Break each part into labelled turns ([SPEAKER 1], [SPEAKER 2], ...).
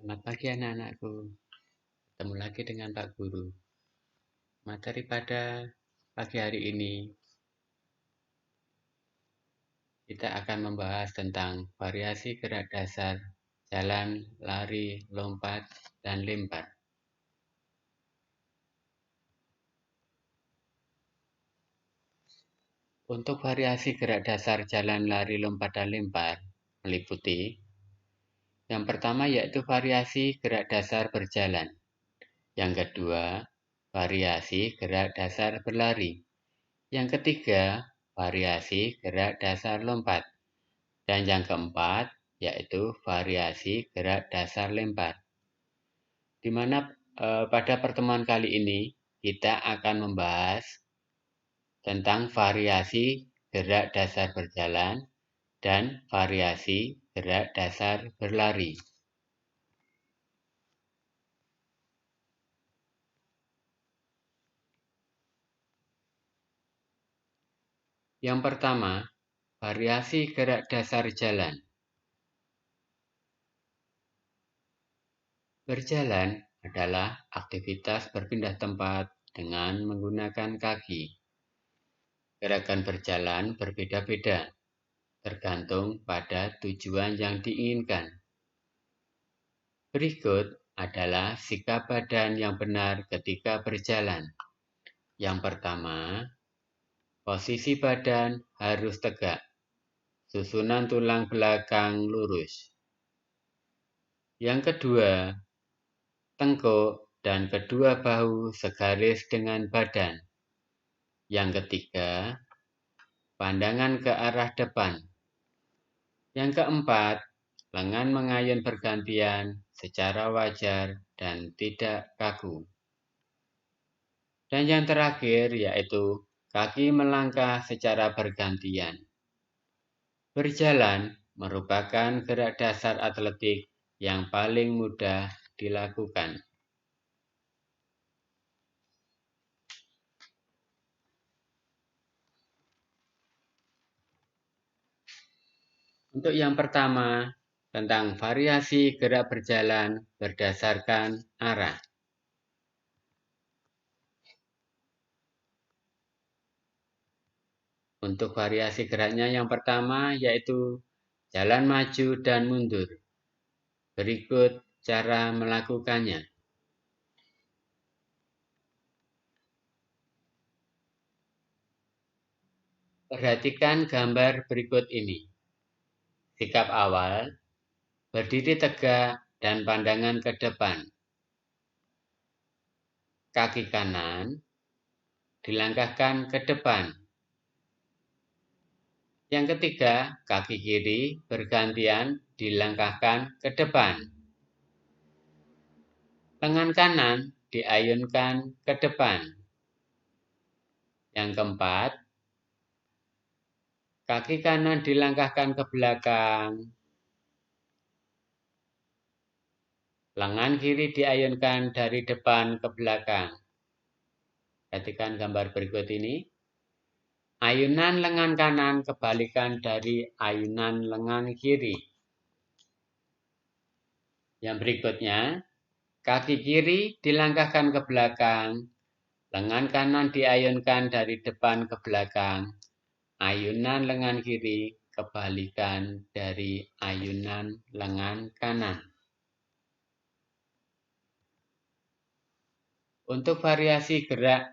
[SPEAKER 1] Selamat pagi anak-anakku, ketemu lagi dengan Pak Guru. Materi pada pagi hari ini, kita akan membahas tentang variasi gerak dasar, jalan, lari, lompat, dan lempar. Untuk variasi gerak dasar, jalan, lari, lompat, dan lempar, meliputi yang pertama yaitu variasi gerak dasar berjalan. Yang kedua, variasi gerak dasar berlari. Yang ketiga, variasi gerak dasar lompat. Dan yang keempat, yaitu variasi gerak dasar lempar. Di mana pada pertemuan kali ini, kita akan membahas tentang variasi gerak dasar berjalan dan variasi gerak dasar berlari. Yang pertama, variasi gerak dasar jalan. Berjalan adalah aktivitas berpindah tempat dengan menggunakan kaki. Gerakan berjalan berbeda-beda, tergantung pada tujuan yang diinginkan. Berikut adalah sikap badan yang benar ketika berjalan. Yang pertama, posisi badan harus tegak. Susunan tulang belakang lurus. Yang kedua, tengkuk dan kedua bahu segaris dengan badan. Yang ketiga, pandangan ke arah depan. Yang keempat, lengan mengayun bergantian secara wajar dan tidak kaku. Dan yang terakhir yaitu kaki melangkah secara bergantian. Berjalan merupakan gerak dasar atletik yang paling mudah dilakukan. Untuk yang pertama, tentang variasi gerak berjalan berdasarkan arah. Untuk variasi geraknya yang pertama yaitu jalan maju dan mundur. Berikut cara melakukannya. Perhatikan gambar berikut ini. Sikap awal, berdiri tegak dan pandangan ke depan. Kaki kanan dilangkahkan ke depan. Yang ketiga, kaki kiri bergantian dilangkahkan ke depan. Lengan kanan diayunkan ke depan. Yang keempat, kaki kanan dilangkahkan ke belakang. Lengan kiri diayunkan dari depan ke belakang. Perhatikan gambar berikut ini. Ayunan lengan kanan kebalikan dari ayunan lengan kiri. Yang berikutnya, kaki kiri dilangkahkan ke belakang. Lengan kanan diayunkan dari depan ke belakang. Ayunan lengan kiri kebalikan dari ayunan lengan kanan. Untuk variasi gerak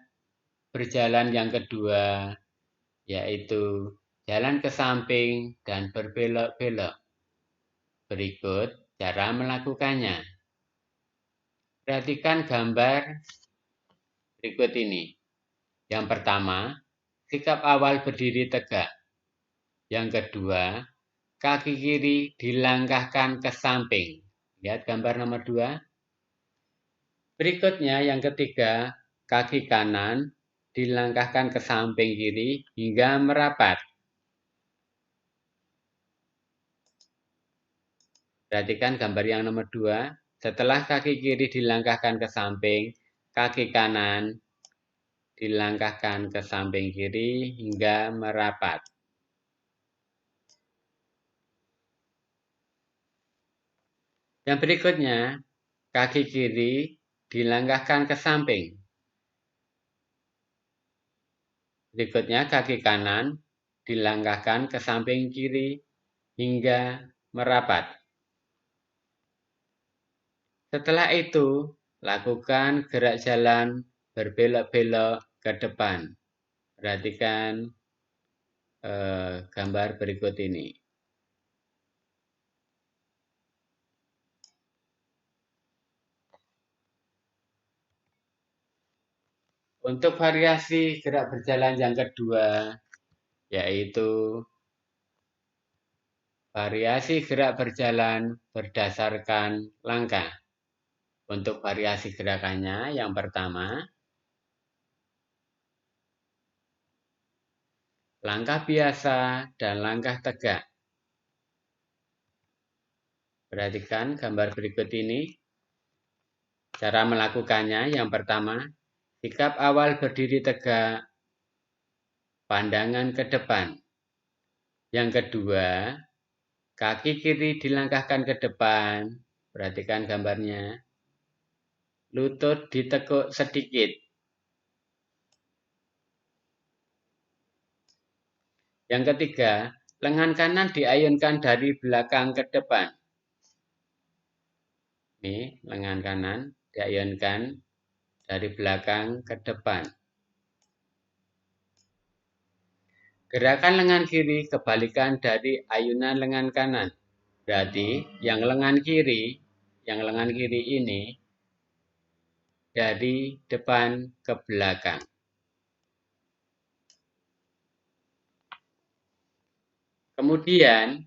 [SPEAKER 1] berjalan yang kedua, yaitu jalan ke samping dan berbelok-belok. Berikut cara melakukannya. Perhatikan gambar berikut ini. Yang pertama, sikap awal berdiri tegak. Yang kedua, kaki kiri dilangkahkan ke samping. Lihat gambar nomor 2. Berikutnya yang ketiga, kaki kanan dilangkahkan ke samping kiri hingga merapat. Perhatikan gambar yang nomor 2. Setelah kaki kiri dilangkahkan ke samping, kaki kanan dilangkahkan ke samping kiri hingga merapat. Yang berikutnya, kaki kiri dilangkahkan ke samping. Berikutnya, kaki kanan dilangkahkan ke samping kiri hingga merapat. Setelah itu, lakukan gerak jalan berbelok-belok ke depan. Perhatikan gambar berikut ini. Untuk variasi gerak berjalan yang kedua, yaitu variasi gerak berjalan berdasarkan langkah. Untuk variasi gerakannya, yang pertama, langkah biasa dan langkah tegak. Perhatikan gambar berikut ini. Cara melakukannya, yang pertama, sikap awal berdiri tegak, pandangan ke depan. Yang kedua, kaki kiri dilangkahkan ke depan. Perhatikan gambarnya. Lutut ditekuk sedikit. Yang ketiga, lengan kanan diayunkan dari belakang ke depan. Ini lengan kanan diayunkan dari belakang ke depan. Gerakan lengan kiri kebalikan dari ayunan lengan kanan. Berarti yang lengan kiri ini dari depan ke belakang. Kemudian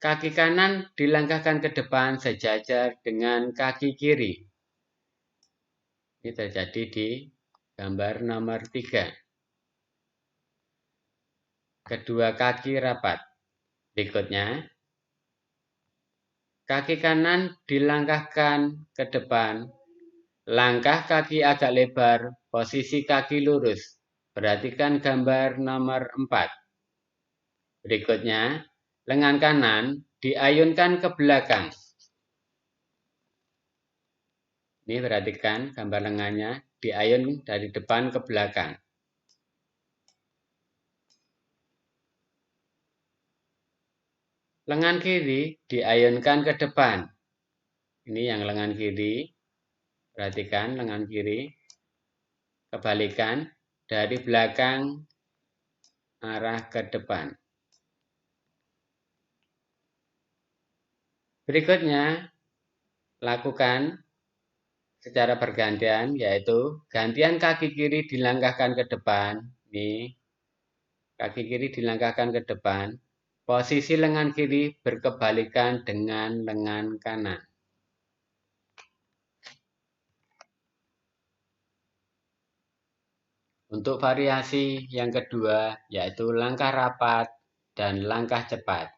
[SPEAKER 1] kaki kanan dilangkahkan ke depan sejajar dengan kaki kiri. Ini terjadi di gambar nomor 3. Kedua kaki rapat. Berikutnya, kaki kanan dilangkahkan ke depan. Langkah kaki agak lebar, posisi kaki lurus. Perhatikan gambar nomor 4. Berikutnya, lengan kanan diayunkan ke belakang. Ini perhatikan gambar lengannya diayun dari depan ke belakang. Lengan kiri diayunkan ke depan. Ini yang lengan kiri. Perhatikan lengan kiri. Kebalikan dari belakang arah ke depan. Berikutnya, lakukan secara bergantian, yaitu gantian kaki kiri dilangkahkan ke depan. Nih, kaki kiri dilangkahkan ke depan. Posisi lengan kiri berkebalikan dengan lengan kanan. Untuk variasi yang kedua, yaitu langkah rapat dan langkah cepat.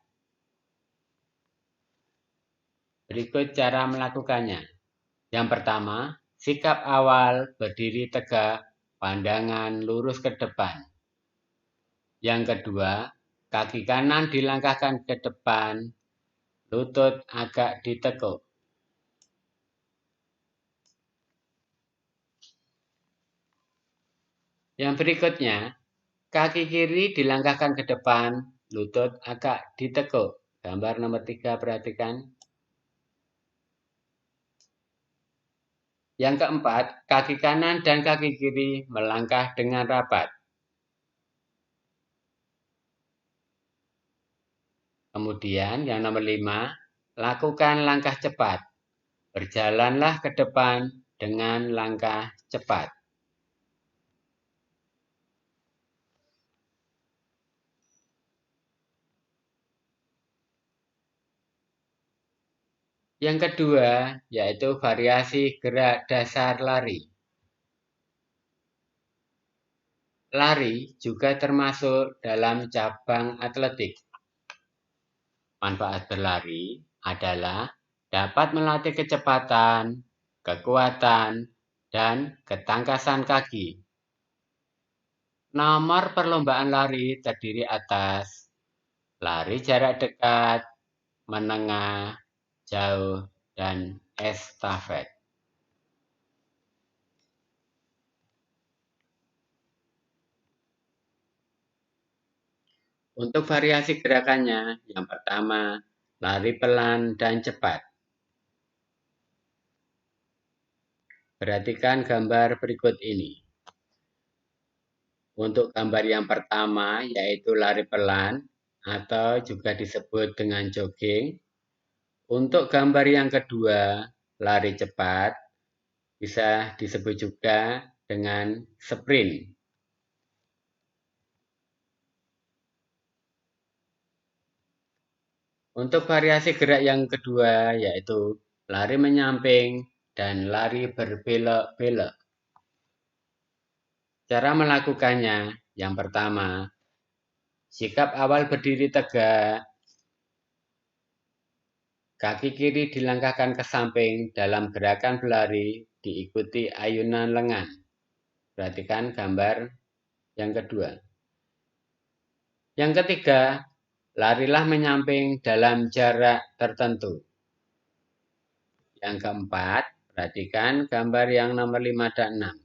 [SPEAKER 1] Berikut cara melakukannya. Yang pertama, sikap awal berdiri tegak, pandangan lurus ke depan. Yang kedua, kaki kanan dilangkahkan ke depan, lutut agak ditekuk. Yang berikutnya, kaki kiri dilangkahkan ke depan, lutut agak ditekuk. Gambar nomor 3, perhatikan. Yang keempat, kaki kanan dan kaki kiri melangkah dengan rapat. Kemudian yang nomor 5, lakukan langkah cepat. Berjalanlah ke depan dengan langkah cepat. Yang kedua, yaitu variasi gerak dasar lari. Lari juga termasuk dalam cabang atletik. Manfaat berlari adalah dapat melatih kecepatan, kekuatan, dan ketangkasan kaki. Nomor perlombaan lari terdiri atas lari jarak dekat, menengah, jauh, dan estafet. Untuk variasi gerakannya, yang pertama, lari pelan dan cepat. Perhatikan gambar berikut ini. Untuk gambar yang pertama, yaitu lari pelan, atau juga disebut dengan jogging. Untuk gambar yang kedua, lari cepat, bisa disebut juga dengan sprint. Untuk variasi gerak yang kedua, yaitu lari menyamping dan lari berbelok-belok. Cara melakukannya, yang pertama, sikap awal berdiri tegak, kaki kiri dilangkahkan ke samping dalam gerakan berlari, diikuti ayunan lengan. Perhatikan gambar yang kedua. Yang ketiga, larilah menyamping dalam jarak tertentu. Yang keempat, perhatikan gambar yang nomor 5 dan 6.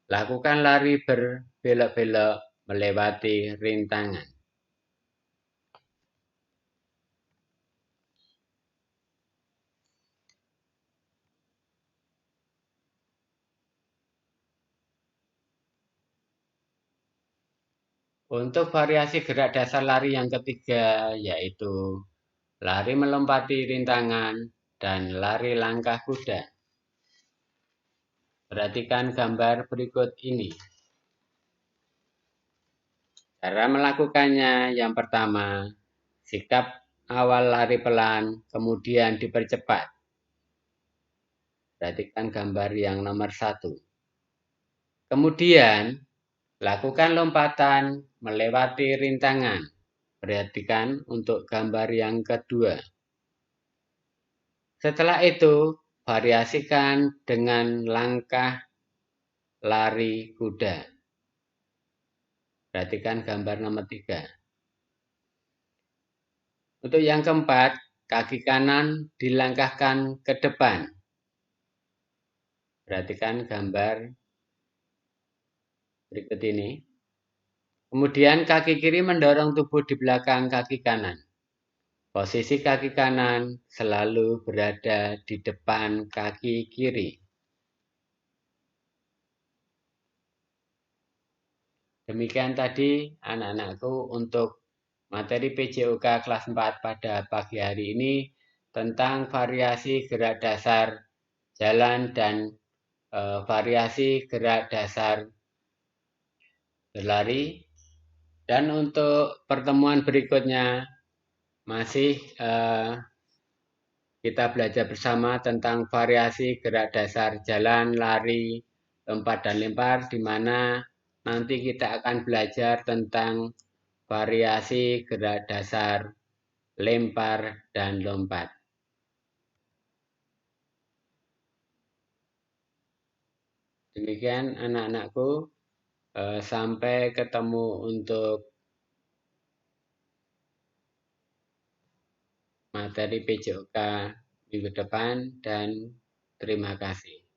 [SPEAKER 1] Lakukan lari berbelok-belok melewati rintangan. Untuk variasi gerak dasar lari yang ketiga, yaitu lari melompati rintangan dan lari langkah kuda. Perhatikan gambar berikut ini. Cara melakukannya yang pertama, sikap awal lari pelan, kemudian dipercepat. Perhatikan gambar yang nomor 1. Kemudian, lakukan lompatan melewati rintangan. Perhatikan untuk gambar yang kedua. Setelah itu, variasikan dengan langkah lari kuda. Perhatikan gambar nomor 3. Untuk yang keempat, kaki kanan dilangkahkan ke depan. Perhatikan gambar berikut ini. Kemudian kaki kiri mendorong tubuh di belakang kaki kanan. Posisi kaki kanan selalu berada di depan kaki kiri. Demikian tadi anak-anakku untuk materi PJOK kelas 4 pada pagi hari ini tentang variasi gerak dasar jalan dan variasi gerak dasar berlari. Dan untuk pertemuan berikutnya masih kita belajar bersama tentang variasi gerak dasar jalan, lari, lompat dan lempar, di mana nanti kita akan belajar tentang variasi gerak dasar lempar dan lompat. Demikian anak-anakku, sampai ketemu untuk materi PJOK minggu depan dan terima kasih.